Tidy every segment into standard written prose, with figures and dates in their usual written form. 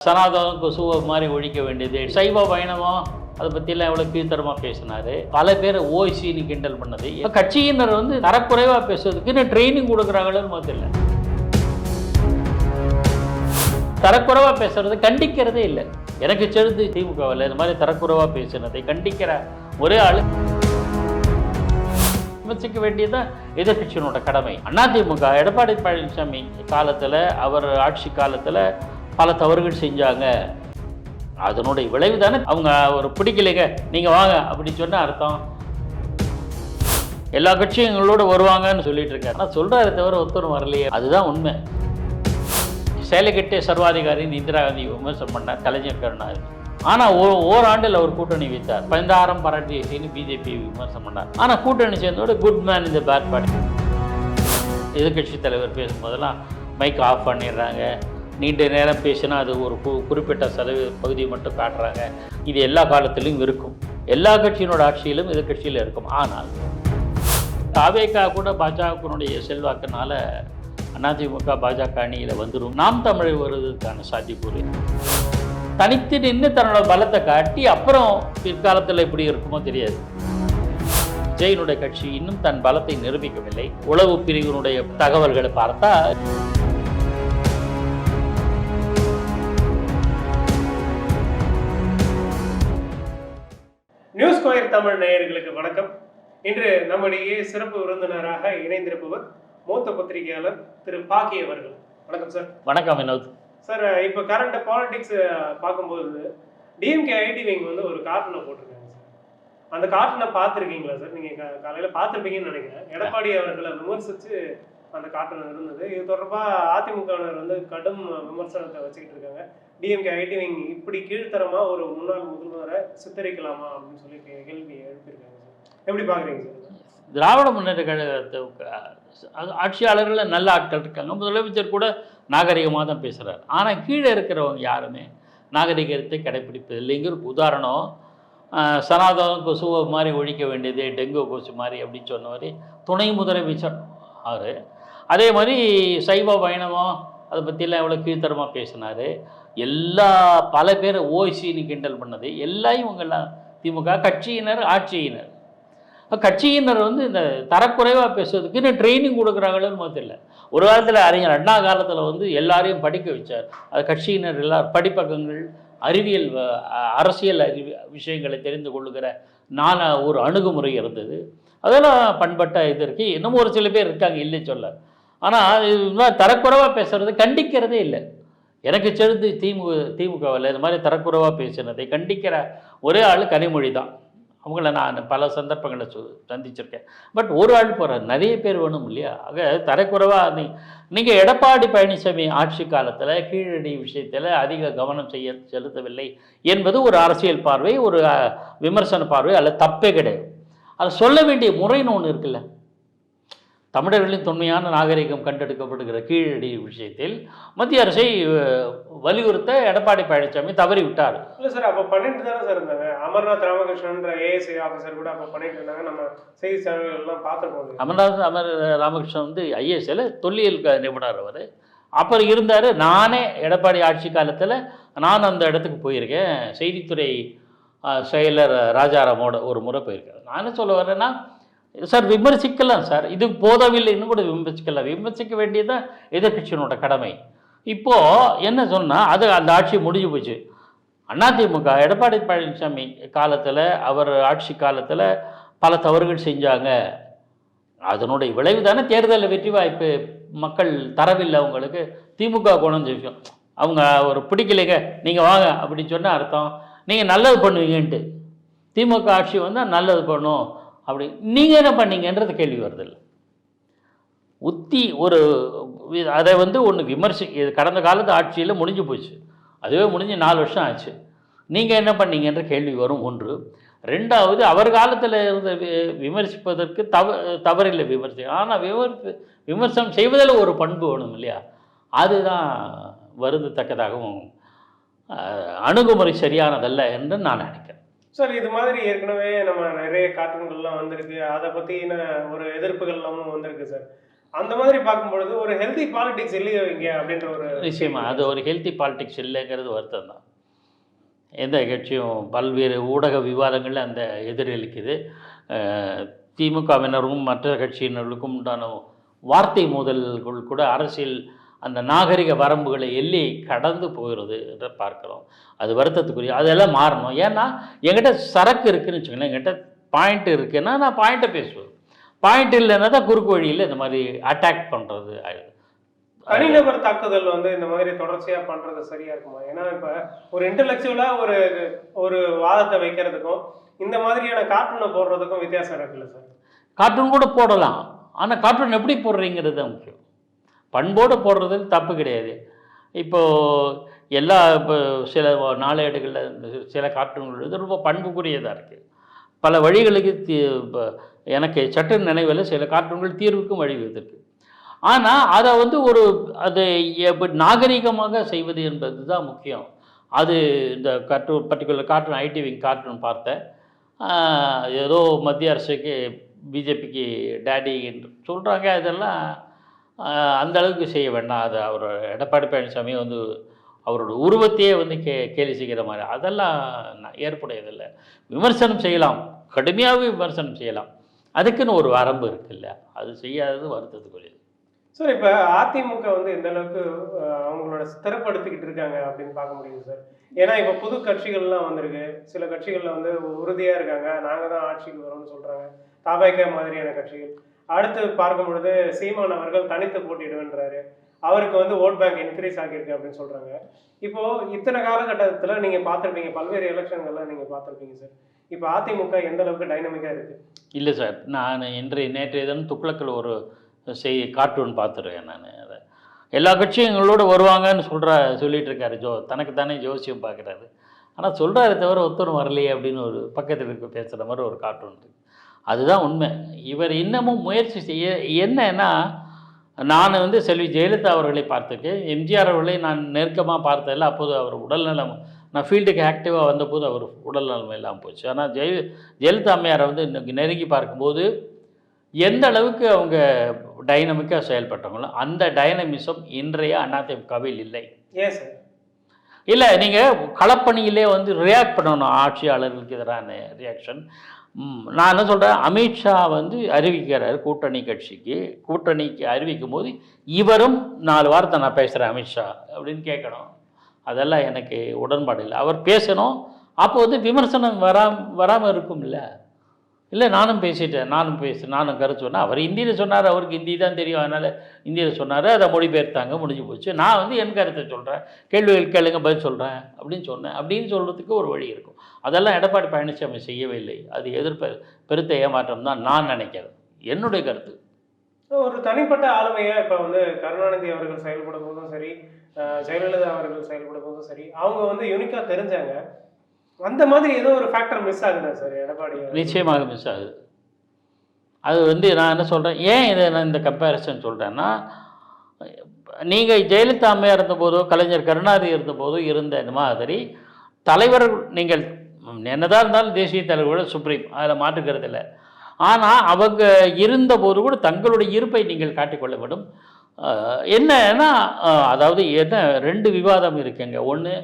சனாதனம் கொசுவை மாதிரி ஒழிக்க வேண்டியது, சைவ வைணவம் அதை பற்றிலாம் எவ்வளோ கீழ்த்தரமாக பேசினார். பல பேர் ஓய்சின்னு கிண்டல் பண்ணது. கட்சியினர் தரக்குறைவாக பேசுறதுக்கு இன்னும் ட்ரைனிங் கொடுக்குறாங்களோன்னு முதல்ல. தரக்குறைவாக பேசுறது கண்டிக்கிறதே இல்லை. எனக்கு செலுத்து திமுகவில் இந்த மாதிரி தரக்குறைவாக பேசுனதை கண்டிக்கிற ஒரே ஆள். விமர்சிக்க வேண்டியதான் எதிர்கட்சியினோட கடமை. அதிமுக எடப்பாடி பழனிசாமி காலத்தில், அவர் ஆட்சி காலத்தில் பல தவறுகள் செஞ்சாங்க. அதனுடைய விளைவு தானே அவங்க ஒரு பிடிக்கலைங்க நீங்கள் வாங்க அப்படி சொன்ன அர்த்தம். எல்லா கட்சியும் எங்களோட வருவாங்கன்னு சொல்லிட்டு இருக்காரு. ஆனால் சொல்கிறாரு தவிர ஒருத்தரும் வரலையே, அதுதான் உண்மை. சேலை கட்டிய சர்வாதிகாரின்னு இந்திரா காந்தி விமர்சனம் பண்ணார் கலைஞர் கருணாநிதி. ஆனால் ஓராண்டில் அவர் கூட்டணி வைத்தார். 16 பரட்டின்னு பிஜேபி விமர்சனம் பண்ணார். ஆனால் கூட்டணி சேர்ந்தோட குட் மேன் இந்த பேட் பார்ட்டி. எதிர்கட்சி தலைவர் பேசும்போதெல்லாம் மைக் ஆஃப் பண்ணிடுறாங்க. நீண்ட நேரம் பேசினா அது ஒரு குறிப்பிட்ட பகுதியை மட்டும் காட்டுறாங்க. இது எல்லா காலத்திலும் இருக்கும். எல்லா கட்சியினோட ஆட்சியிலும் எதிர்கட்சியில் இருக்கும். ஆனால் தாவேகா கூட பாஜகனுடைய செல்வாக்குனால அதிமுக பாஜக அணியில் வந்துடும். நாம் தமிழ் வருவதற்கான சாத்தியக்கூறு. தனித்து நின்று தன்னோட பலத்தை காட்டி அப்புறம் பிற்காலத்தில் எப்படி இருக்குமோ தெரியாது. விஜயனுடைய கட்சி இன்னும் தன் பலத்தை நிரூபிக்கவில்லை. உளவு பிரிவினுடைய தகவல்களை பார்த்தா நியூஸ் ஸ்கொயர் தமிழ் நேயர்களுக்கு வணக்கம். இன்று நம்முடைய சிறப்பு விருந்தினராக இணைந்திருப்பவர் மூத்த பத்திரிகையாளர் திரு பாக்கி அவர்கள். வணக்கம் சார். வணக்கம் வினோத் சார். இப்போ கரண்ட் பாலிடிக்ஸ் பார்க்கும்போது டிஎம்கே ஐடி விங் ஒரு கார்ட்டூனை போட்டிருக்காங்க சார். அந்த கார்ட்டூனை பார்த்துருக்கீங்களா சார்? நீங்கள் காலையில் பார்த்துருப்பீங்கன்னு நினைக்கிறேன். எடப்பாடி அவர்களை விமர்சித்து அந்த கார்ட்டூன் இருந்தது. இது தொடர்பாக அதிமுகவினர் கடும் விமர்சனத்தை வச்சுக்கிட்டு இருக்காங்க. டிஎம்கே ஐடி விங் இப்படி கீழ்த்தரமாக ஒரு முன்னாள் முதல்வரை சித்தரிக்கலாமா அப்படின்னு சொல்லி கேள்வி எழுப்பியிருக்காங்க சார். எப்படி பார்க்குறீங்க சார்? திராவிட முன்னேற்ற கழகத்தை ஆட்சியாளர்கள் நல்ல ஆட்கள் இருக்காங்க. முதலமைச்சர் கூட நாகரிகமாக தான் பேசுகிறார். ஆனால் கீழே இருக்கிறவங்க யாருமே நாகரிகத்தை கடைப்பிடிப்பதில்லைங்கிற உதாரணம். சனாதனம் கொசுவை மாதிரி ஒழிக்க வேண்டியது, டெங்கு கொசு மாதிரி அப்படின்னு சொன்னவர் துணை முதலமைச்சர் அவர். அதே மாதிரி சைவ வைணவம் அதை பற்றிலாம் எவ்வளோ கீழ்த்தரமாக பேசினார். பல பேர் ஓய்சின்னு கிண்டல் பண்ணது எல்லாம் இவங்கெல்லாம் திமுக கட்சியினர், ஆட்சியினர். கட்சியினர் இந்த தரக்குறைவாக பேசுறதுக்கு இன்னும் ட்ரைனிங் கொடுக்குறாங்களோன்னு முதல்ல. ஒரு காலத்தில் அறிஞர் அண்ணா காலத்தில் எல்லாரையும் படிக்க வச்சார். அது கட்சியினர் எல்லாரும் படிப்பகங்கள், அறிவியல், அரசியல் விஷயங்களை தெரிந்து கொள்ளுகிற ஒரு அணுகுமுறை இருந்தது. அதெல்லாம் பண்பட்ட இது இருக்கு. இன்னும் ஒரு சில பேர் இருக்காங்க, இல்லை சொல்ல. ஆனால் இது தரக்குறைவாக பேசுறது கண்டிக்கிறதே இல்லை. எனக்கு செலுத்து திமுகவில் இந்த மாதிரி தரக்குறைவாக பேசினதை கண்டிக்கிற ஒரே ஆள் கனிமொழி தான். அவங்கள நான் பல சந்தர்ப்பங்களை சந்திச்சிருக்கேன். பட் ஒரு ஆள் போகிறார், நிறைய பேர் வேணும் இல்லையா? ஆக தரக்குறைவாக நீங்கள் எடப்பாடி பழனிசாமி ஆட்சி காலத்தில் கீழடி விஷயத்தில் அதிக கவனம் செலுத்தவில்லை என்பது ஒரு அரசியல் பார்வை, ஒரு விமர்சன பார்வை. அதில் தப்பே கிடையாது. அதை சொல்ல வேண்டிய முறைன்னு ஒன்று இருக்குல்ல. தமிழர்களின் தொன்மையான நாகரிகம் கண்டெடுக்கப்படுகிற கீழடி விஷயத்தில் மத்திய அரசை வலியுறுத்த எடப்பாடி பழனிசாமி தவறி விட்டார். இல்லை சார், அப்போ பண்ணிட்டு தானே சார் இருந்தாங்க. அமர்நாத் ராமகிருஷ்ணன்ற ஏஎஸ்ஐ ஆஃபீஸர் கூட அப்போ பண்ணிட்டு இருந்தாங்க. நம்ம செய்தி சேனல்கள்லாம் பார்த்துருக்கோம். அமர் ராமகிருஷ்ணன் ஐஏஎஸ்ல தொல்லியல் நிபுணர் அவர். அப்புறம் இருந்தார். நானே எடப்பாடி ஆட்சி காலத்தில் நான் அந்த இடத்துக்கு போயிருக்கேன். செய்தித்துறை செயலர் ராஜாராமோட ஒரு முறை போயிருக்கேன். நான் என்ன சொல்ல வரேன்னா, சார் விமர்சிக்கலாம் சார், இது போதவில்லைன்னு கூட விமர்சிக்கலாம். விமர்சிக்க வேண்டியதான் எதிர்கட்சியினோட கடமை. இப்போது என்ன சொன்னால், அது அந்த ஆட்சி முடிஞ்சு போச்சு. அதிமுக எடப்பாடி பழனிசாமி காலத்தில், அவர் ஆட்சி காலத்தில் பல தவறுகள் செஞ்சாங்க. அதனுடைய விளைவு தானே தேர்தலில் வெற்றி வாய்ப்பு மக்கள் தரவில்லை அவங்களுக்கு. திமுக கொண்டு விஷயம் அவங்க ஒரு பிடிக்கலைங்க நீங்கள் வாங்க அப்படின்னு சொன்ன அர்த்தம் நீங்கள் நல்லது பண்ணுவீங்கன்ட்டு. திமுக ஆட்சி வந்தால் நல்லது பண்ணும் அப்படி நீங்கள் என்ன பண்ணீங்கன்றது கேள்வி வருதில்லை. உத்தி ஒரு அதை ஒன்று கடந்த காலத்து ஆட்சியில் முடிஞ்சு போச்சு. அதுவே முடிஞ்சு 4 வருஷம் ஆச்சு. நீங்கள் என்ன பண்ணீங்கன்ற கேள்வி வரும். ஒன்று. ரெண்டாவது, அவர் காலத்தில் இருந்த விமர்சிப்பதற்கு தவறில்லை விமர்சனம். ஆனால் விமர்சனம் செய்வதில் ஒரு பண்பு வேணும் இல்லையா? அதுதான் வருந்தத்தக்கதாகவும் அணுகுமுறை சரியானதல்ல என்று நான் நினைக்கிறேன். சார், இது மாதிரி ஏற்கனவே நம்ம நிறைய கார்ட்டூன்கள்லாம் வந்திருக்கு. அதை பற்றின ஒரு எதிர்ப்புகள்லாம் வந்திருக்கு சார். அந்த மாதிரி பார்க்கும்பொழுது ஒரு ஹெல்தி பாலிடிக்ஸ் இல்லையோ இங்க அப்படின்ற ஒரு நிச்சயமா அது ஒரு ஹெல்த்தி பாலிடிக்ஸ் இல்லைங்கிறது வருத்தம் தான். எந்த கட்சியும் பல்வேறு ஊடக விவாதங்களில் அந்த எதிரொலிக்குது. திமுகவினரும் மற்ற கட்சியினர்களுக்கும் உண்டான வார்த்தை மோதல்கள் கூட அரசியல் அந்த நாகரிக வரம்புகளை எல்லை கடந்து போகிறது என்று பார்க்குறோம். அது வருத்தத்துக்குரிய. அதெல்லாம் மாறணும். ஏன்னா என்கிட்ட சரக்கு இருக்குதுன்னு வச்சுக்கோங்களேன், என்கிட்ட பாயிண்ட் இருக்குன்னா நான் பாயிண்ட்டை பேசுவேன். பாயிண்ட் இல்லைன்னா தான் குறுக்கு வழியில் இந்த மாதிரி அட்டாக் பண்ணுறது ஆயிடுது. தனிநபர் தாக்குதல் வந்து இந்த மாதிரி தொடர்ச்சியாக பண்ணுறது சரியா இருக்குமா? ஏன்னா இப்போ ஒரு இன்டலெக்சுவலாக ஒரு ஒரு வாதத்தை வைக்கிறதுக்கும் இந்த மாதிரியான கார்ட்டூனை போடுறதுக்கும் வித்தியாசம் இருக்குல்ல சார்? கார்ட்டூன் கூட போடலாம், ஆனால் கார்ட்டூன் எப்படி போடுறீங்கிறது தான் முக்கியம். பண்போடு போடுறது தப்பு கிடையாது. இப்போது இப்போ சில நாளேடுகளில் சில கார்ட்டூன்கள் இது ரொம்ப பண்புக்குரியதாக இருக்குது. பல வழிகளுக்கு இப்போ எனக்கு சட்ட நினைவில் சில கார்ட்டூன்கள் தீர்வுக்கும் வழிவகுத்திருக்கு. ஆனால் அதை வந்து அதை நாகரிகமாக செய்வது என்பது தான் முக்கியம். அது இந்த particular cartoon IT wing cartoon பார்த்தேன். ஏதோ மத்திய அரசுக்கு பிஜேபிக்கு டேடி என்று சொல்கிறாங்க. இதெல்லாம் அந்த அளவுக்கு செய்ய வேண்டாம். அது அவர் எடப்பாடி பழனிசாமி வந்து அவரோட உருவத்தையே வந்து கேலி செய்கிற மாதிரி அதெல்லாம் ஏற்புடையதில்லை. விமர்சனம் செய்யலாம், கடுமையாகவே விமர்சனம் செய்யலாம். அதுக்குன்னு ஒரு வரம்பு இருக்குல்ல, அது செய்யாதது வருத்தத்துக்குரியது. சார் இப்போ அதிமுக வந்து எந்த அளவுக்கு அவங்களோட ஸ்திரப்படுத்திக்கிட்டு இருக்காங்க அப்படின்னு பார்க்க முடியுது சார். ஏன்னா இப்போ புது கட்சிகள்லாம் வந்திருக்கு. சில கட்சிகளில் வந்து உறுதியாக இருக்காங்க, நாங்கள் தான் ஆட்சிக்கு வரோம்னு சொல்கிறாங்க. தாபாய்க்கா மாதிரியான கட்சிகள். அடுத்து பார்க்கும் பொழுது சீமான் அவர்கள் தனித்து போட்டிடுவேன்றாரு. அவருக்கு வந்து ஓட் பேங்க் இன்க்ரீஸ் ஆகியிருக்கு அப்படின்னு சொல்கிறாங்க. இப்போது இத்தனை காலகட்டத்தில் நீங்கள் பார்த்துருப்பீங்க, பல்வேறு எலெக்ஷன்கள்லாம் நீங்கள் பார்த்துருப்பீங்க சார். இப்போ அதிமுக எந்த அளவுக்கு டைனமிக்காக இருக்குது? இல்லை சார், நான் நேற்றைய தினம் துக்ளக்கில் ஒரு கார்ட்டூன் பார்த்துருக்கேன். நான் அதை எல்லா கட்சியும் எங்களோட வருவாங்கன்னு சொல்லிட்டு இருக்காரு. தனக்கு தானே ஜோசியம் பார்க்குறாரு. ஆனால் சொல்கிறாரு தவிர ஒருத்தரும் வரலையே அப்படின்னு ஒரு பக்கத்தில் இருக்க பேசுகிற மாதிரி ஒரு கார்ட்டூன் இருக்குது. அதுதான் உண்மை. இவர் இன்னமும் முயற்சி செய்ய என்னன்னா, நான் வந்து செல்வி ஜெயலலிதா அவர்களை பார்த்துருக்கேன். எம்ஜிஆர் அவர்களை நான் நெருக்கமாக பார்த்ததில்ல. அப்போது அவர் உடல்நலம், நான் ஃபீல்டுக்கு ஆக்டிவாக வந்தபோது அவர் உடல்நலம் இல்லாமல் போச்சு. ஆனால் ஜெயலலிதா அம்மையாரை வந்து நெருங்கி பார்க்கும்போது எந்த அளவுக்கு அவங்க டைனமிக்காக செயல்பட்டவங்களோ அந்த டைனமிசம் இன்றைய அதிமுகவில் இல்லை. ஏன் சார்? இல்லை, நீங்கள் களப்பணியிலே வந்து ரியாக்ட் பண்ணணும். ஆட்சியாளர்களுக்கு எதிரான ரியாக்ஷன். நான் என்ன சொல்கிறேன், அமித்ஷா வந்து அறிவிக்கிறார் கூட்டணிக்கு அறிவிக்கும் போது இவரும் 4 வாரத்தை நான் பேசுகிறேன் அமித்ஷா அப்படின்னு கேட்கணும். அதெல்லாம் எனக்கு உடன்பாடு இல்லை. அவர் பேசணும். அப்போ வந்து விமர்சனம் வராமல் இருக்கும்ல. இல்லை நானும் பேசிட்டேன், நானும் கருத்து சொன்னேன். அவர் ஹிந்தியில் சொன்னார், அவருக்கு ஹிந்தி தான் தெரியும், அதனால் ஹிந்தியில் சொன்னார். அதை மொழிபெயர்த்தாங்க, முடிஞ்சு போச்சு. நான் வந்து என் கருத்தை சொல்கிறேன், கேள்விகள் கேளுங்க பதில் சொல்கிறேன் அப்படின்னு சொல்கிறதுக்கு ஒரு வழி இருக்கும். அதெல்லாம் எடப்பாடி பழனிசாமி செய்யவே இல்லை. அது பெருத்த ஏமாற்றம் தான் நான் நினைக்கிறேன், என்னுடைய கருத்து. ஒரு தனிப்பட்ட ஆளுமையை இப்போ வந்து கருணாநிதி அவர்கள் செயல்படும் போதும் சரி, ஜெயலலிதா அவர்கள் செயல்படும் போதும் சரி, அவங்க வந்து யூனிக்காக தெரிஞ்சாங்க. அந்த மாதிரி ஏதோ ஒரு ஃபேக்டர் மிஸ் ஆகுதா சார் எடப்பாடி? நிச்சயமாக மிஸ் ஆகுது. அது வந்து நான் என்ன சொல்கிறேன், ஏன் இதை நான் இந்த கம்பேரிசன் சொல்கிறேன்னா, நீங்கள் ஜெயலலிதா அம்மையாக இருந்தபோதோ கலைஞர் கருணாநிதி இருந்தபோதோ இருந்த இந்த மாதிரி தலைவர், நீங்கள் என்னதான் இருந்தாலும் தேசிய தலைவரோட சுப்ரீம், அதில் மாற்றுக்கிறது இல்லை. ஆனால் அவங்க இருந்தபோது கூட தங்களுடைய இருப்பை நீங்கள் காட்டிக்கொள்ள வேண்டும். என்னன்னா, அதாவது 2 விவாதம் இருக்குங்க. ஒன்று,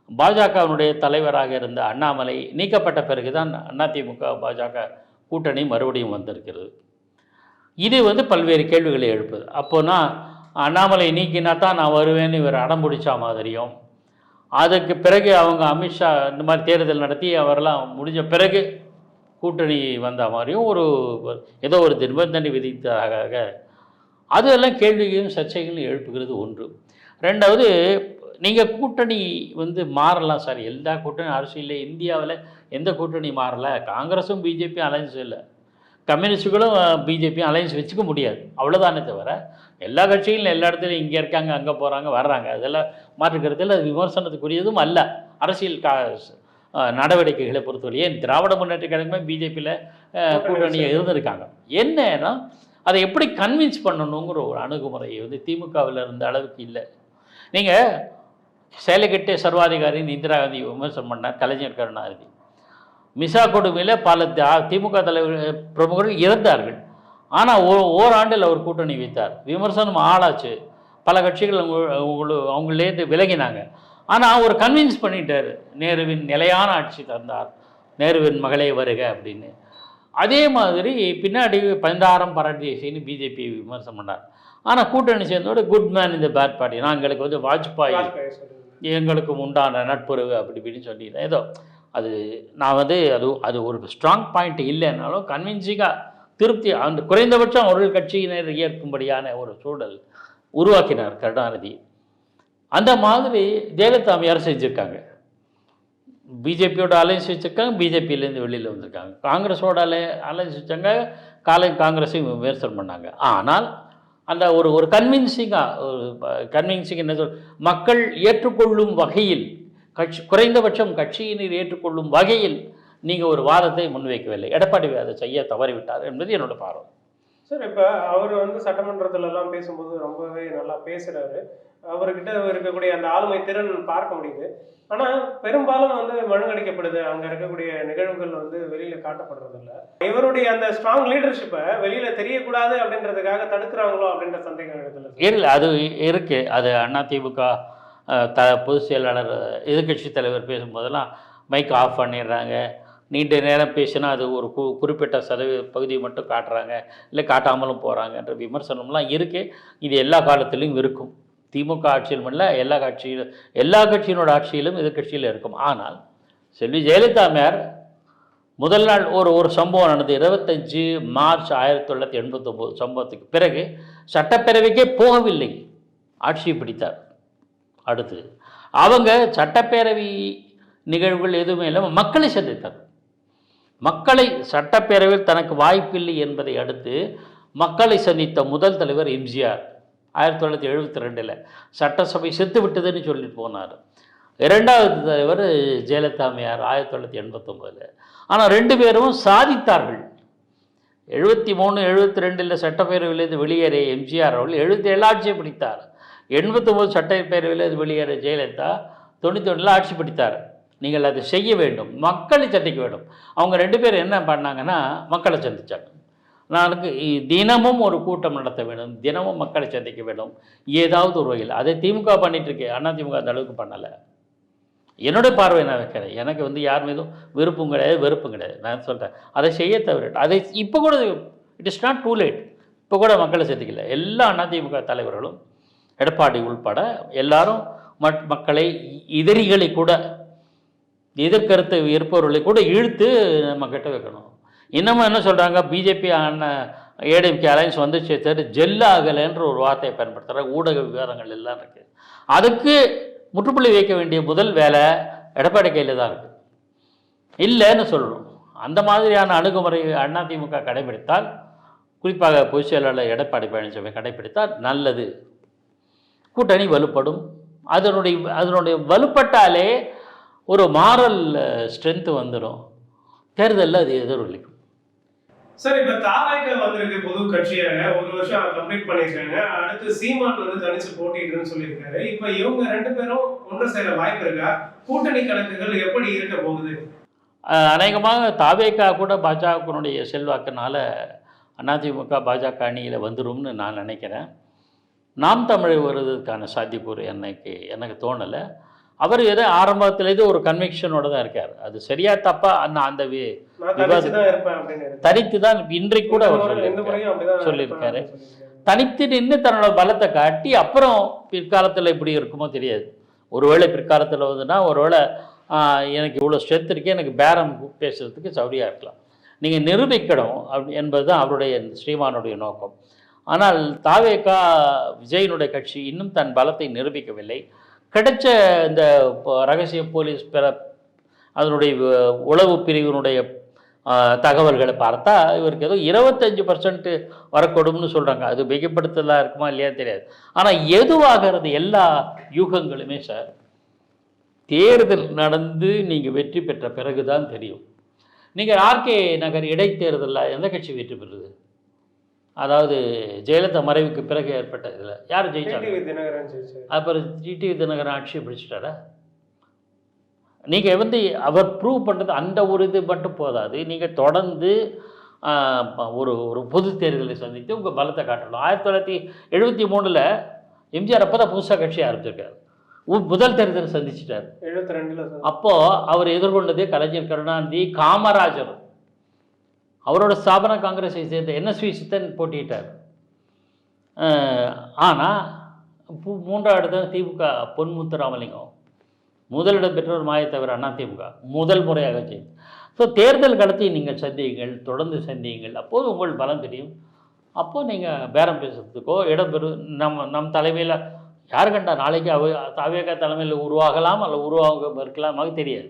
பாஜகவினுடைய தலைவராக இருந்த அண்ணாமலை நீக்கப்பட்ட பிறகு தான் அதிமுக பாஜக கூட்டணி மறுபடியும் வந்திருக்கிறது. இது வந்து பல்வேறு கேள்விகளை எழுப்புது. அப்போனா அண்ணாமலை நீக்கினா தான் நான் வருவேன்னு இவர் அடம் பிடிச்சா மாதிரியும், அதுக்கு பிறகு அவங்க அமித்ஷா இந்த மாதிரி தேர்தல் நடத்தி அவரெல்லாம் முடிஞ்ச பிறகு கூட்டணி வந்த மாதிரியும் ஏதோ ஒரு நிபந்தனை விதித்ததாக அதெல்லாம் கேள்விகளையும் சர்ச்சைகளையும் எழுப்புகிறது ஒன்று. ரெண்டாவது, நீங்கள் கூட்டணி வந்து மாறலாம் சார். எல்லா கூட்டணி அரசியலில் இந்தியாவில் எந்த கூட்டணி மாறலை. காங்கிரஸும் பிஜேபி அலைன்ஸ் இல்லை, கம்யூனிஸ்டுகளும் பிஜேபியும் அலைன்ஸ் வச்சுக்க முடியாது, அவ்வளோதானே தவிர எல்லா கட்சிகளும் எல்லா இடத்துலையும் இங்கே இருக்காங்க, அங்கே போகிறாங்க, வர்றாங்க. அதெல்லாம் மாற்றுக்கிறதுல அது விமர்சனத்துக்குரியதும் அல்ல. அரசியல் நடவடிக்கைகளை பொறுத்தவரையே திராவிட முன்னேற்ற கழகமே பிஜேபியில் கூட்டணியாக இருந்திருக்காங்க. என்னன்னா, அதை எப்படி கன்வின்ஸ் பண்ணணுங்கிற ஒரு அணுகுமுறை வந்து திமுகவில் இருந்த அளவுக்கு இல்லை. நீங்கள் சேலைக்கட்டே சர்வாதிகாரின்னு இந்திரா காந்தி விமர்சனம் பண்ணார் கலைஞர் கருணாநிதி. மிசா கொடுமையில் பல திமுக தலைவர் பிரமுகர்கள் இறந்தார்கள். ஆனால் ஓராண்டில் அவர் கூட்டணி வைத்தார். விமர்சனம் ஆளாச்சு, பல கட்சிகள் அவங்களேருந்து விலகினாங்க. ஆனால் அவர் கன்வின்ஸ் பண்ணிட்டார், நேருவின் நிலையான ஆட்சி தந்தார், நேருவின் மகளே வருக அப்படின்னு. அதே மாதிரி பின்னாடி பந்தாரம் பரதேசின்னு பிஜேபி விமர்சனம் பண்ணார். ஆனால் கூட்டணி சேர்ந்தோட குட் மேன் இந்த பேட் பார்ட்டி, நாங்களுக்கு வந்து வாஜ்பாய் எங்களுக்கு உண்டான நட்புறவு அப்படி இப்படின்னு சொல்லியிருந்தேன். ஏதோ அது நான் வந்து அது ஒரு ஸ்ட்ராங் பாயிண்ட் இல்லைன்னாலும் கன்வின்சிங்காக திருப்தி அந்த குறைந்தபட்சம் அவர்கள் கட்சியினர் ஏற்கும்படியான ஒரு சூழல் உருவாக்கினார் கருணாநிதி. அந்த மாதிரி ஜெயலலிதாமையார் செஞ்சுருக்காங்க. பிஜேபியோட அலைன்ஸ் வச்சுருக்காங்க, பிஜேபியிலேருந்து வெளியில் வந்திருக்காங்க. காங்கிரஸோட அலைன்ஸ் வச்சாங்க, காங்கிரஸையும் விமர்சனம் பண்ணாங்க. ஆனால் அந்த ஒரு கன்வின்சிங் என்ன சொல் மக்கள் ஏற்றுக்கொள்ளும் வகையில் குறைந்தபட்சம் கட்சியினர் ஏற்றுக்கொள்ளும் வகையில் நீங்கள் ஒரு வாதத்தை முன்வைக்கவில்லை. எடப்பாடி அதை செய்ய தவறிவிட்டார் என்பது என்னோட பார்வை. சார், இப்போ அவர் வந்து சட்டமன்றத்திலலாம் பேசும்போது ரொம்பவே நல்லா பேசுகிறாரு. அவர்கிட்ட இருக்கக்கூடிய அந்த ஆளுமை திறன் பார்க்க முடியுது. ஆனால் பெரும்பாலும் வந்து மழுங்கடிக்கப்படுது, அங்கே இருக்கக்கூடிய நிகழ்வுகள் வந்து வெளியில் காட்டப்படுறது இல்லை. இவருடைய அந்த ஸ்ட்ராங் லீடர்ஷிப்பை வெளியில் தெரியக்கூடாது அப்படின்றதுக்காக தடுக்கிறாங்களோ அப்படின்ற சந்தேகம் இடத்துல இல்லை. அது இருக்குது. அது அதிமுக பொதுச் செயலாளர் எதிர்கட்சி தலைவர் பேசும்போதெல்லாம் மைக் ஆஃப் பண்ணிடுறாங்க. நீண்ட நேரம் பேசினா அது ஒரு குறிப்பிட்ட பகுதியை மட்டும் காட்டுறாங்க, இல்லை காட்டாமலும் போகிறாங்கன்ற விமர்சனம்லாம் இருக்குது. இது எல்லா காலத்திலையும் இருக்கும். திமுக ஆட்சியிலும் இல்லை, எல்லா கட்சியினோட ஆட்சியிலும் எதிர்கட்சியில் இருக்கும். ஆனால் செல்வி ஜெயலலிதாமையார் முதல் நாள் ஒரு சம்பவம் நடந்தது. 25 மார்ச் 1989 சம்பவத்துக்கு பிறகு சட்டப்பேரவைக்கே போகவில்லை, ஆட்சியை பிடித்தார். அடுத்து அவங்க சட்டப்பேரவை நிகழ்வுகள் எதுவுமே இல்லாமல் மக்களை சந்தித்தார். மக்களை சட்டப்பேரவையில் தனக்கு வாய்ப்பில்லை என்பதை அடுத்து மக்களை சந்தித்த முதல் தலைவர் எம்ஜிஆர் 1972 சட்டசபை செத்து விட்டதுன்னு சொல்லிட்டு போனார். இரண்டாவது தலைவர் ஜெயலலிதாமையார் 1989. ஆனால் ரெண்டு பேரும் சாதித்தார்கள். 73, 72 சட்டப்பேரவையிலிருந்து வெளியேறிய எம்ஜிஆர் அவர்கள் 77 ஆட்சியை பிடித்தார். 89 சட்டப்பேரவையிலிருந்து வெளியேறிய ஜெயலலிதா 91 ஆட்சி பிடித்தார். நீங்கள் அதை செய்ய வேண்டும், மக்களை சந்திக்க வேண்டும். அவங்க ரெண்டு பேரும் என்ன பண்ணாங்கன்னா மக்களை சந்தித்தாங்க. நானுக்கு தினமும் ஒரு கூட்டம் நடத்த வேண்டும், தினமும் மக்களை சந்திக்க வேண்டும், ஏதாவது ஒரு வகையில். அதை திமுக பண்ணிகிட்ருக்கு, அதிமுக அந்த அளவுக்கு பண்ணலை. என்னுடைய பார்வை நான் வைக்கிறேன். எனக்கு வந்து யார் மீதும் விருப்பம் கிடையாது, வெறுப்பும் கிடையாது. நான் சொல்கிறேன் அதை செய்ய தவிர அதை இப்போ கூட it is not too late. இப்போ கூட மக்களை சந்திக்கல. எல்லா அதிமுக தலைவர்களும் எடப்பாடி உள்பட எல்லாரும் மக்களை எதிரிகளை கூட எதிர்கருத்தை இருப்பவர்களை கூட இழுத்து நம்ம கிட்ட வைக்கணும். இன்னமும் என்ன சொல்கிறாங்க, பிஜேபி ஏடிஎம்கே அலைன்ஸ் வந்துச்சு சரி ஜெல்லாகலைன்ற ஒரு வார்த்தையை பயன்படுத்துகிறாங்க. ஊடக விவகாரங்கள் எல்லாம் இருக்குது. அதுக்கு முற்றுப்புள்ளி வைக்க வேண்டிய முதல் வேலை எடப்பாடி கையில் தான் இருக்குது, இல்லைன்னு சொல்லணும். அந்த மாதிரியான அணுகுமுறை அதிமுக கடைபிடித்தால், குறிப்பாக பொதுச் செயலாளர் எடப்பாடி பழனிசாமி கடைபிடித்தால் நல்லது. கூட்டணி வலுப்படும். அதனுடைய வலுப்பட்டாலே ஒரு மாரல் ஸ்ட்ரென்த் வந்துடும். தேர்தலில் அது எதிரொலிக்கும். சார், இப்ப தாவேக வந்திருக்கு பொது கட்சியாக, ஒரு வருஷம் கம்ப்ளீட் பண்ணிருக்காங்க. அடுத்து சீமான் வந்து தனிச்சு போட்டிடுன்னு சொல்லியிருக்காரு. இப்ப இவங்க ரெண்டு பேரும் ஒன்று சேர வாய்ப்பு இருக்கா? கூட்டணி கணக்குகள் எப்படி இருக்க போகுது? அநேகமாக தாவேகா கூட பாஜகனுடைய செல்வாக்குனால அதிமுக பாஜக அணியில் வந்துரும்னு நான் நினைக்கிறேன். நாம் தமிழ் வருவதற்கான சாத்தியக்கூறு எனக்கு தோணலை. அவர் ஏதோ ஆரம்பத்திலேருந்து ஒரு கன்விக்ஷனோட தான் இருக்கார். அது சரியா தப்பா அந்த தனித்து தான் இன்றைக்கு கூட அவர் சொல்லியிருக்காரு. தனித்து நின்று தன்னோட பலத்தை காட்டி அப்புறம் பிற்காலத்தில் எப்படி இருக்குமோ தெரியாது. ஒருவேளை பிற்காலத்தில் வந்துன்னா ஒருவேளை எனக்கு இவ்வளோ ஸ்ட்ரென்த் இருக்கே, எனக்கு பேரம் பேசுறதுக்கு சௌரியாக இருக்கலாம். நீங்கள் நிரூபிக்கணும் என்பது தான் அவருடைய ஸ்ரீமானுடைய நோக்கம். ஆனால் தாவேகா விஜயனுடைய கட்சி இன்னும் தன் பலத்தை நிரூபிக்கவில்லை. கிடைச்ச இந்த ரகசிய போலீஸ் அதனுடைய உளவு பிரிவினுடைய தகவல்களை பார்த்தா இவருக்கு ஏதோ 25% வரக்கூடும்னு சொல்கிறாங்க. அது மிகப்படுத்தலாம் இருக்குமா இல்லையா தெரியாது. ஆனால் எதுவாகிறது எல்லா யூகங்களுமே சார் தேர்தல் நடந்து நீங்கள் வெற்றி பெற்ற பிறகு தான் தெரியும். நீங்கள் ஆர்கே நகர் இடைத்தேர்தலில் எந்த கட்சி வெற்றி பெறுது? அதாவது ஜெயலலிதா மறைவுக்கு பிறகு ஏற்பட்ட இதில் யார் ஜெயிச்சாங்க? அப்புறம் டிடிவி தினகரன் ஆட்சியை பிடிச்சிட்டாரா? நீங்கள் வந்து அவர் ப்ரூவ் பண்ணுறது அந்த ஒரு இது மட்டும் போதாது. நீங்கள் தொடர்ந்து ஒரு ஒரு பொது தேர்தலை சந்தித்து உங்கள் பலத்தை காட்டணும். 1973 எம்ஜிஆர் அப்போ தான் புதுசாக கட்சி ஆரம்பிச்சிருக்காரு. முதல் தேர்தலை சந்திச்சிட்டார். 72 அப்போது அவர் எதிர்கொண்டது கலைஞர் கருணாநிதி, காமராஜர், அவரோட ஸ்தாபன காங்கிரஸை சேர்ந்த NSV சித்தன் போட்டியிட்டார். ஆனால் மூன்றாவது இடத்துல திமுக பொன் முத்துராமலிங்கம், முதலிடம் பெற்றவர் மாயத்தவிர அதிமுக முதல் முறையாக செய்து. ஸோ தேர்தல் களத்தை நீங்கள் சந்தியுங்கள், தொடர்ந்து சந்தியுங்கள், அப்போது உங்கள் பலம் தெரியும். அப்போது நீங்கள் பேரம் பேசுறதுக்கோ இடம்பெறும். நம் தலைமையில் யார் கண்டா நாளைக்கு தாவேகா தலைமையில் உருவாகலாம் அல்ல உருவாக இருக்கலாமாக தெரியாது.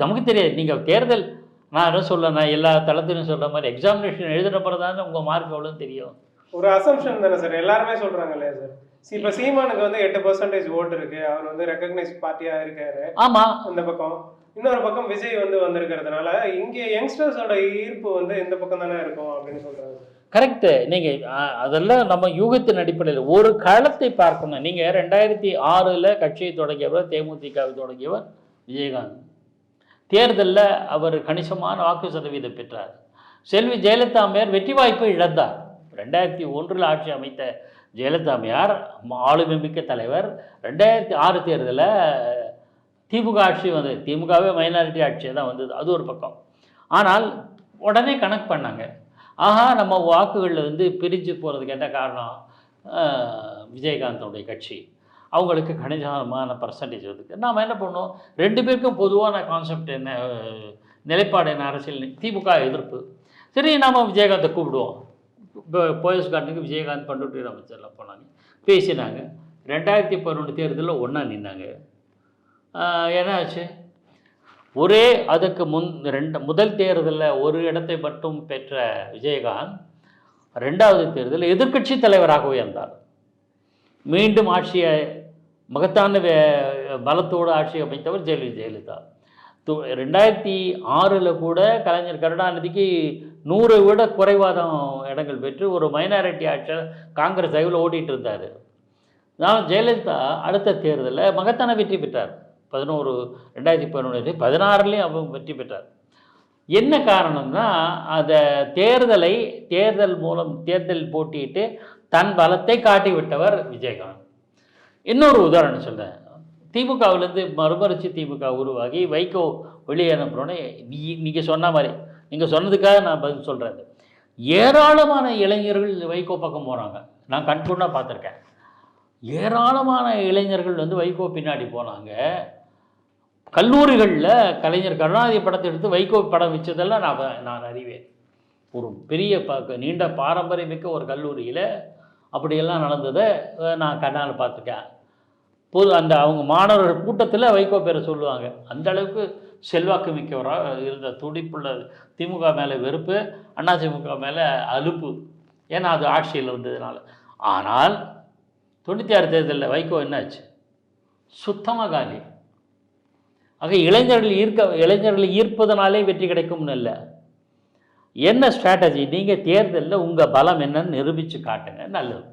நமக்கு தெரியாது. நீங்கள் தேர்தல் நான் என்ன சொல்ல, நான் எல்லா தளத்திலும் சொல்கிற மாதிரி எக்ஸாமினேஷன் எழுதுறப்பறம் தானே உங்கள் மார்க் எவ்வளோன்னு தெரியும். ஒரு அசம்ஷன் தானே சார், எல்லாருமே சொல்கிறாங்க இல்லையா சார்? இப்போ சீமானுக்கு வந்து 8% ஓட்டு இருக்கு, அவர் வந்து ரெகக்னைஸ் பார்ட்டியாக இருக்காரு. ஆமாம். இந்த பக்கம் இன்னொரு பக்கம் விஜய் வந்து வந்திருக்கிறதுனால இங்கே யங்ஸ்டர்ஸோட ஈர்ப்பு வந்து இந்த பக்கம் தானே இருக்கும் அப்படின்னு சொல்கிறாங்க. கரெக்டு. நீங்கள் அதெல்லாம் நம்ம யூகத்தின் அடிப்படையில் ஒரு களத்தை பார்க்கணும். நீங்கள் 2006 கட்சியை தொடங்கியவர், தேமுதிகவை தொடங்கியவர் விஜயகாந்த். தேர்தலில் அவர் கணிசமான வாக்கு சதவீதம் பெற்றார். செல்வி ஜெயலலிதா அம்மையார் வெற்றி வாய்ப்பை இழந்தார். 2001 ஆட்சி அமைத்த ஜெயலலிதா அம்மையார் ஆளுமை மிக்க தலைவர். 2006 தேர்தலில் திமுக ஆட்சி வந்தது. திமுகவே மைனாரிட்டி ஆட்சியாக தான் வந்தது. அது ஒரு பக்கம். ஆனால் உடனே கணக்கு பண்ணாங்க, ஆஹா நம்ம வாக்குகளில் வந்து பிரிஞ்சு போகிறதுக்கு என்ன காரணம்? விஜயகாந்தோடைய கட்சி அவங்களுக்கு கணிசமான பர்சன்டேஜ் வருது. நாம் என்ன பண்ணோம், ரெண்டு பேருக்கும் பொதுவான கான்செப்ட் என்ன, நிலைப்பாடு என்ன, அரசியல் திமுக எதிர்ப்பு. சரி நாம் விஜயகாந்தை கூப்பிடுவோம். இப்போ போயஸ் கார்டனுக்கு விஜயகாந்த் பண்ருட்டி அமைச்சர்லாம் போனாங்க, பேசினாங்க. 2011 தேர்தலில் ஒன்றா நின்னாங்க. என்ன ஆச்சு? ஒரே அதுக்கு முதல் தேர்தலில் ஒரு இடத்தை மட்டும் பெற்ற விஜயகாந்த் 2வது தேர்தலில் எதிர்க்கட்சி தலைவராக உயர்ந்தார். மீண்டும் ஆட்சியை மகத்தான பலத்தோடு ஆட்சி அமைத்தவர் ஜெயலலிதா. 2006 கூட கலைஞர் கருணாநிதிக்கு 100 விட குறைவாதான் இடங்கள் பெற்று ஒரு மைனாரிட்டி ஆட்சியில் காங்கிரஸ் ஐவில் ஓட்டிகிட்டு இருந்தார். நான் ஜெயலலிதா அடுத்த தேர்தலில் மகத்தான வெற்றி பெற்றார். 2011 16 அவங்க வெற்றி பெற்றார். என்ன காரணம்னா அந்த தேர்தல் மூலம் போட்டியிட்டு தன் பலத்தை காட்டிவிட்டவர் விஜயகாந்த். இன்னொரு உதாரணம் சொல்கிறேன். திமுகவிலேருந்து மறுமலர்ச்சி திமுக உருவாகி வைகோ வெளியே அனுப்புகிறோன்னே நீங்கள் சொன்ன மாதிரி, நீங்கள் சொன்னதுக்காக நான் பதில் சொல்கிறேன். ஏராளமான இளைஞர்கள் வைகோ பக்கம் போகிறாங்க. நான் கண்கூடாக பார்த்துருக்கேன். ஏராளமான இளைஞர்கள் வந்து வைகோ பின்னாடி போனாங்க. கல்லூரிகளில் கலைஞர் கருணாநிதி படத்தை எடுத்து வைகோ படம் வச்சதெல்லாம் நான் அறிவேன். ஒரு பெரிய நீண்ட பாரம்பரியமிக்க ஒரு கல்லூரியில் அப்படியெல்லாம் நடந்ததை நான் கண்ணால் பார்த்துருக்கேன். அந்த அவங்க மாணவர்கள் கூட்டத்தில் வைகோ பேரை சொல்லுவாங்க. அந்த அளவுக்கு செல்வாக்கு மிக்கவராக இருந்த துடிப்புள்ள திமுக மேலே வெறுப்பு, அதிமுக மேலே அலுப்பு. ஏன்னா அது ஆட்சியில் இருந்ததுனால. ஆனால் 96 தேர்தலில் வைகோ என்னாச்சு? சுத்தமாக காலி. ஆக இளைஞர்களை ஈர்ப்பதனாலே வெற்றி கிடைக்கும்னு இல்லை. என்ன ஸ்ட்ராட்டஜி? நீங்கள் தேர்தலில் உங்கள் பலம் என்னன்னு நிரூபித்து காட்டுங்க, நல்லது.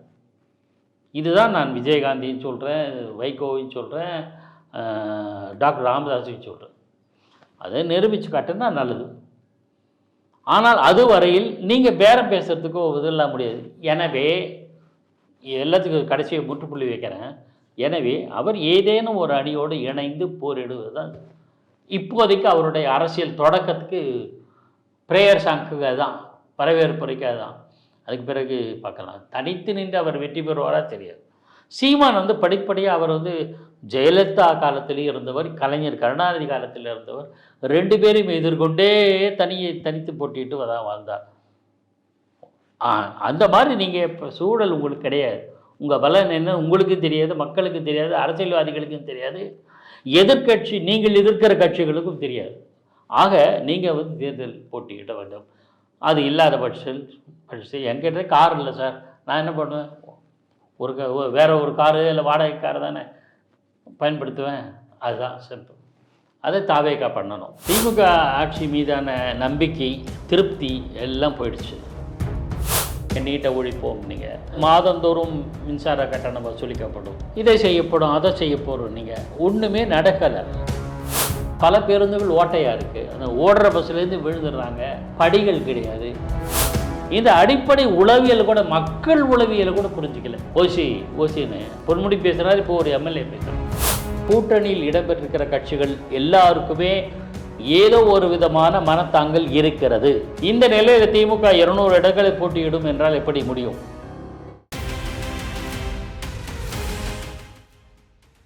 இதுதான் நான் விஜயகாந்தையும் சொல்கிறேன், வைகோவையும் சொல்கிறேன், டாக்டர் ராமதாஸையும் சொல்கிறேன். அதை நிரூபித்து காட்டுன்னா நல்லது. ஆனால் அதுவரையில் நீங்கள் பேரம் பேசுகிறதுக்கோ இதெல்லாம் முடியாது. எனவே எல்லாத்துக்கும் கடைசியை முற்றுப்புள்ளி வைக்கிறேன். எனவே அவர் ஏதேனும் ஒரு அணியோடு இணைந்து போரிடுவது தான் இப்போதைக்கு அவருடைய அரசியல் தொடக்கத்துக்கு ப்ரேயர் சாங்குக்காக தான், வரவேற்புரைக்காக தான். அதுக்கு பிறகு பார்க்கலாம். தனித்து நின்று அவர் வெற்றி பெறுவாரா தெரியாது. சீமான் வந்து படிப்படியாக அவர் வந்து ஜெயலலிதா காலத்திலேயும் இருந்தவர், கலைஞர் கருணாநிதி காலத்தில் இருந்தவர். 2 பேரையும் எதிர்கொண்டே தனித்து போட்டிட்டு வாழ்ந்தார். அந்த மாதிரி நீங்கள் இப்போ சூழல் உங்களுக்கு கிடையாது. உங்கள் பலன் என்ன உங்களுக்கும் தெரியாது, மக்களுக்கும் தெரியாது, அரசியல்வாதிகளுக்கும் தெரியாது, நீங்கள் எதிர்க்கிற கட்சிகளுக்கும் தெரியாது. ஆக நீங்கள் வந்து தேர்தல் போட்டியிட வேண்டும். அது இல்லாத பட்சத்தில் என்கிட்ட கார் இல்லை சார், நான் என்ன பண்ணுவேன்? வேறு ஒரு காரு இல்லை வாடகை கார் தானே பயன்படுத்துவேன். அதுதான் சிம்பிள். அதை தாவேகா பண்ணணும். திமுக ஆட்சி மீதான நம்பிக்கை, திருப்தி எல்லாம் போயிடுச்சு. நீட்டை ஒழிப்போம், நீங்கள் மாதந்தோறும் மின்சார கட்டணம் வசூலிக்கப்படும், இதை செய்யப்படும், அதை செய்ய போகிறோம். நீங்கள் ஒன்றுமே நடக்கலை. பல பேருந்துகள் ஓட்டையாக இருக்குது, அந்த ஓடுற பஸ்ஸுலேருந்து விழுந்துடுறாங்க, படிகள் கிடையாது. இந்த அடிப்படை உளவியல் கூட, மக்கள் உளவியலை கூட புரிஞ்சிக்கல. ஓசின்னு பொன்முடி பேசுகிறார், இப்போ ஒரு எம்எல்ஏ பேசுகிறார். கூட்டணியில் இடம்பெற்றிருக்கிற கட்சிகள் எல்லாருக்குமே ஏதோ ஒரு விதமான மனத்தாங்கல் இருக்கிறது. இந்த நிலையில் திமுக 200 இடங்களை போட்டியிடும் என்றால் எப்படி முடியும்?